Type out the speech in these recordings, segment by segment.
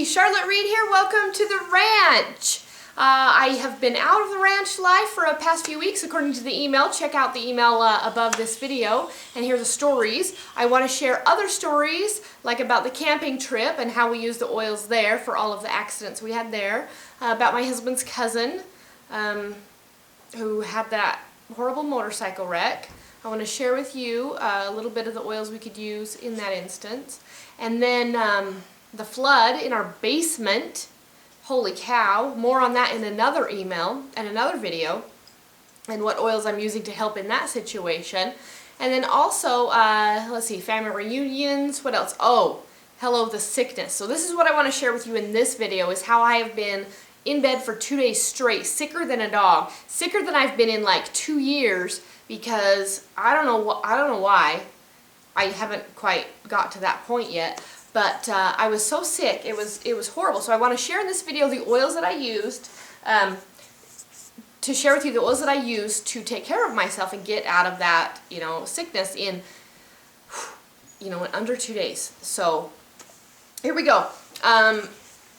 Charlotte Reed here. Welcome to the ranch. I have been out of the ranch life for the past few weeks according to the email. Check out the email above this video, and here are the stories. I want to share other stories like about the camping trip and how we used the oils there for all of the accidents we had there, about my husband's cousin who had that horrible motorcycle wreck. I want to share with you a little bit of the oils we could use in that instance. And then the flood in our basement. Holy cow. More on that in another email and another video. And what oils I'm using to help in that situation. And then also, let's see, family reunions. What else? Oh, hello, the sickness. So this is what I want to share with you in this video, is how I have been in bed for 2 days straight, sicker than a dog. Sicker than I've been in like 2 years, because I don't know why. I haven't quite got to that point yet, but I was so sick. It was horrible. So I want to share in this video the oils that I used to share with you the oils that I used to take care of myself and get out of that, sickness in, in under 2 days. So here we go.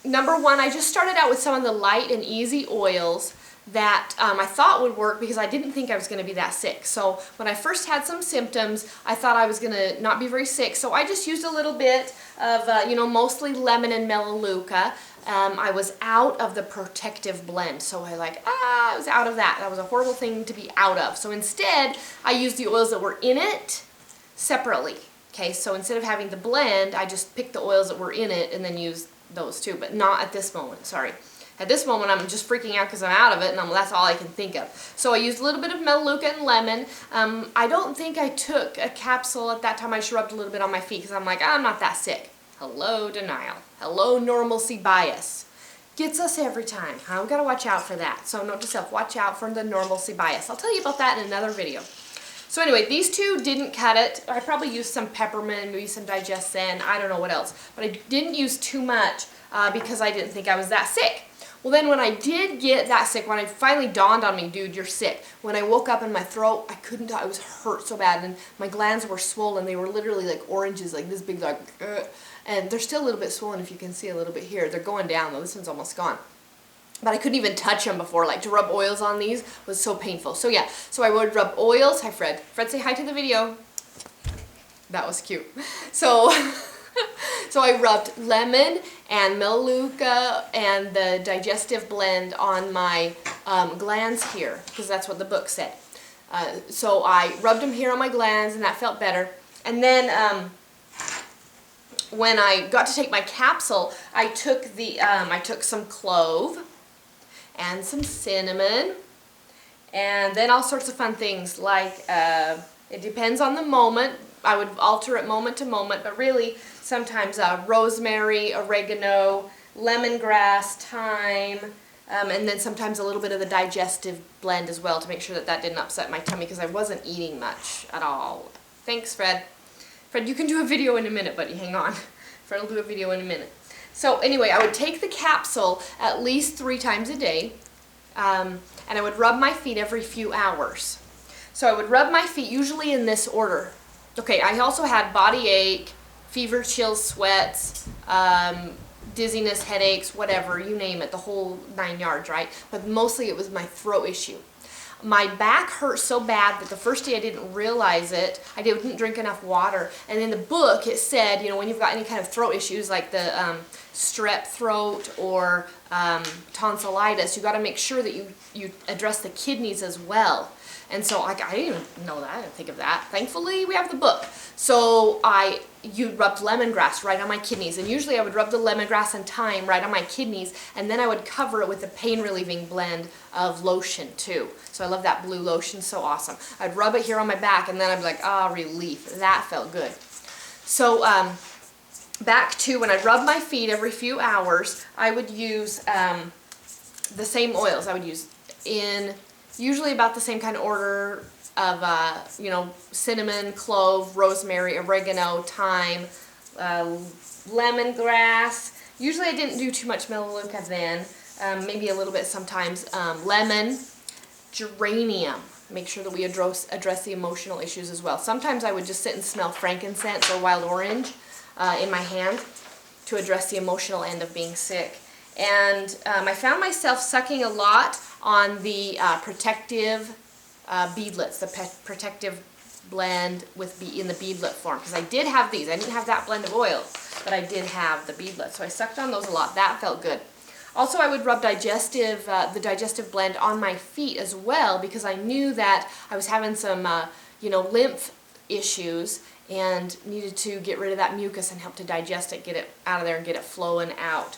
Number one, I just started out with some of the light and easy oils that I thought would work because I didn't think I was going to be that sick. So when I first had some symptoms, I thought I was going to not be very sick. So I just used a little bit of, mostly lemon and melaleuca. I was out of the protective blend. So I was out of that. That was a horrible thing to be out of. So instead, I used the oils that were in it separately. Okay, so instead of having the blend, I just picked the oils that were in it and then used those too, but not at this moment, sorry. At this moment, I'm just freaking out because I'm out of it, and that's all I can think of. So I used a little bit of melaleuca and lemon. I don't think I took a capsule at that time. I just rubbed a little bit on my feet because I'm like, I'm not that sick. Hello, denial. Hello, normalcy bias. Gets us every time. I've got to watch out for that. So note to self, watch out for the normalcy bias. I'll tell you about that in another video. So anyway, these two didn't cut it. I probably used some peppermint, maybe some Digestin, I don't know what else. But I didn't use too much because I didn't think I was that sick. Well, then when I did get that sick, when it finally dawned on me, dude, you're sick. When I woke up in my throat, I couldn't talk. It was hurt so bad, and my glands were swollen. They were literally like oranges, like this big, and they're still a little bit swollen if you can see a little bit here. They're going down, though. This one's almost gone. But I couldn't even touch them before. Like, to rub oils on these was so painful. So yeah, so I would rub oils. Hi, Fred. Fred, say hi to the video. That was cute. So, so I rubbed lemon and melaleuca and the digestive blend on my glands here, because that's what the book said. So I rubbed them here on my glands, and that felt better. And then when I got to take my capsule, I took some clove and some cinnamon, and then all sorts of fun things like, it depends on the moment. I would alter it moment to moment, but really sometimes rosemary, oregano, lemongrass, thyme, and then sometimes a little bit of the digestive blend as well to make sure that that didn't upset my tummy because I wasn't eating much at all. Thanks, Fred. Fred, you can do a video in a minute, buddy. Hang on. Fred will do a video in a minute. So anyway, I would take the capsule at least 3 times a day, and I would rub my feet every few hours. So I would rub my feet usually in this order. Okay, I also had body ache, fever, chills, sweats, dizziness, headaches, whatever, you name it, the whole 9 yards, right? But mostly it was my throat issue. My back hurt so bad that the first day I didn't realize it. I didn't drink enough water. And in the book it said, when you've got any kind of throat issues like the strep throat or tonsillitis, you got to make sure that you address the kidneys as well. And so I didn't even know that. I didn't think of that. Thankfully, we have the book. So you rubbed lemongrass right on my kidneys. And usually I would rub the lemongrass and thyme right on my kidneys. And then I would cover it with a pain-relieving blend of lotion, too. So I love that blue lotion. So awesome. I'd rub it here on my back, and then I'd be like, relief. That felt good. So back to when I rub my feet every few hours, I would use the same oils. I would use usually about the same kind of order of, cinnamon, clove, rosemary, oregano, thyme, lemongrass. Usually I didn't do too much melaleuca then, maybe a little bit sometimes. Lemon, geranium. Make sure that we address the emotional issues as well. Sometimes I would just sit and smell frankincense or wild orange in my hand. to address the emotional end of being sick. And I found myself sucking a lot on the protective beadlets, the protective blend in the beadlet form, because I did have these. I didn't have that blend of oils, but I did have the beadlets, so I sucked on those a lot. That felt good. Also, I would rub the digestive blend on my feet as well, because I knew that I was having some lymph issues and needed to get rid of that mucus and help to digest it, get it out of there and get it flowing out.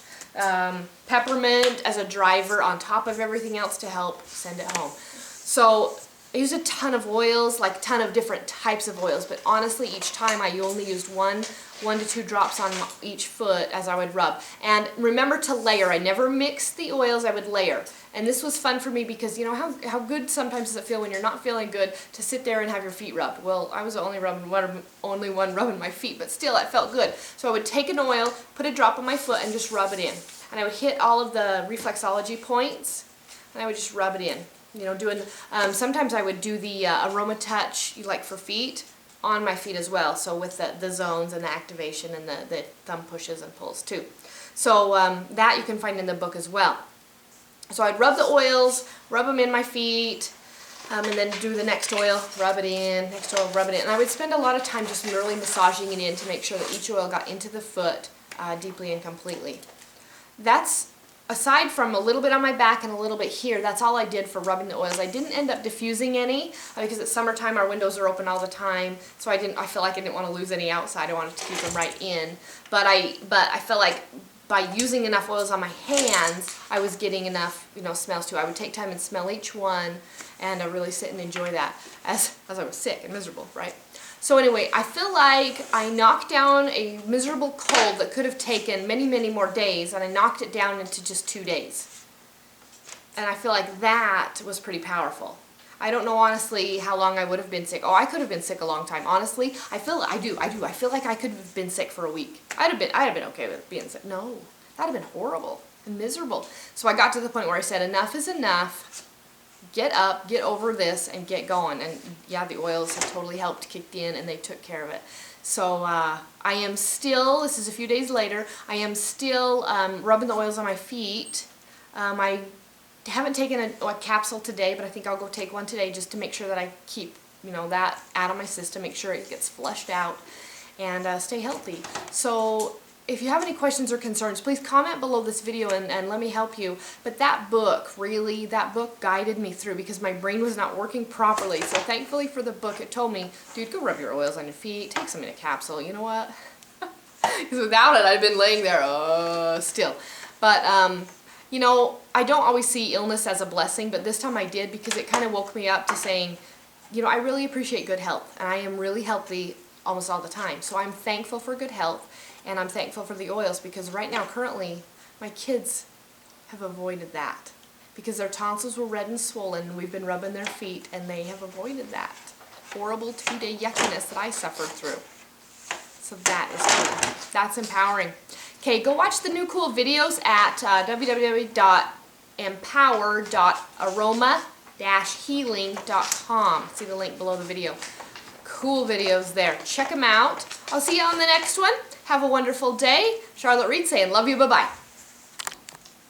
Peppermint as a driver on top of everything else to help send it home. So I used a ton of oils, like a ton of different types of oils, but honestly each time I only used one to two drops on each foot as I would rub. And remember to layer. I never mixed the oils, I would layer. And this was fun for me because you know how good sometimes does it feel when you're not feeling good to sit there and have your feet rubbed. Well, I was the only one rubbing my feet, but still it felt good. So I would take an oil, put a drop on my foot, and just rub it in. And I would hit all of the reflexology points, and I would just rub it in. You know, doing sometimes I would do the aroma touch, like for feet, on my feet as well. So with the zones and the activation and the thumb pushes and pulls too. So that you can find in the book as well. So I'd rub the oils, rub them in my feet, and then do the next oil, rub it in, next oil, rub it in. And I would spend a lot of time just really massaging it in to make sure that each oil got into the foot deeply and completely. That's, aside from a little bit on my back and a little bit here, that's all I did for rubbing the oils. I didn't end up diffusing any because it's summertime, our windows are open all the time, so I feel like I didn't want to lose any outside. I wanted to keep them right in. But I felt like by using enough oils on my hands, I was getting enough, smells too. I would take time and smell each one and really sit and enjoy that as I was sick and miserable, right? So anyway, I feel like I knocked down a miserable cold that could have taken many, many more days, and I knocked it down into just 2 days. And I feel like that was pretty powerful. I don't know honestly how long I would have been sick. Oh, I could have been sick a long time. Honestly, I feel like I could have been sick for a week. I'd have been okay with being sick. No, that'd have been horrible and miserable. So I got to the point where I said, enough is enough. Get up, get over this, and get going. And yeah, the oils have totally helped, kicked in, and they took care of it. So I am still, this is a few days later, I am still rubbing the oils on my feet. I haven't taken a capsule today, but I think I'll go take one today just to make sure that I keep that out of my system, make sure it gets flushed out, and stay healthy. So if you have any questions or concerns, please comment below this video and let me help you. But that book guided me through because my brain was not working properly. So thankfully for the book, it told me, dude, go rub your oils on your feet, take some in a capsule. You know what? Because without it, I'd been laying there still. But I don't always see illness as a blessing, but this time I did because it kind of woke me up to saying, I really appreciate good health, and I am really healthy almost all the time. So I'm thankful for good health, and I'm thankful for the oils because right now, currently, my kids have avoided that because their tonsils were red and swollen, and we've been rubbing their feet, and they have avoided that horrible 2-day yuckiness that I suffered through. So that is cool. That's empowering. Okay, go watch the new cool videos at www.empower.aroma-healing.com. See the link below the video. Cool videos there. Check them out. I'll see you on the next one. Have a wonderful day. Charlotte Reed saying, love you, bye-bye.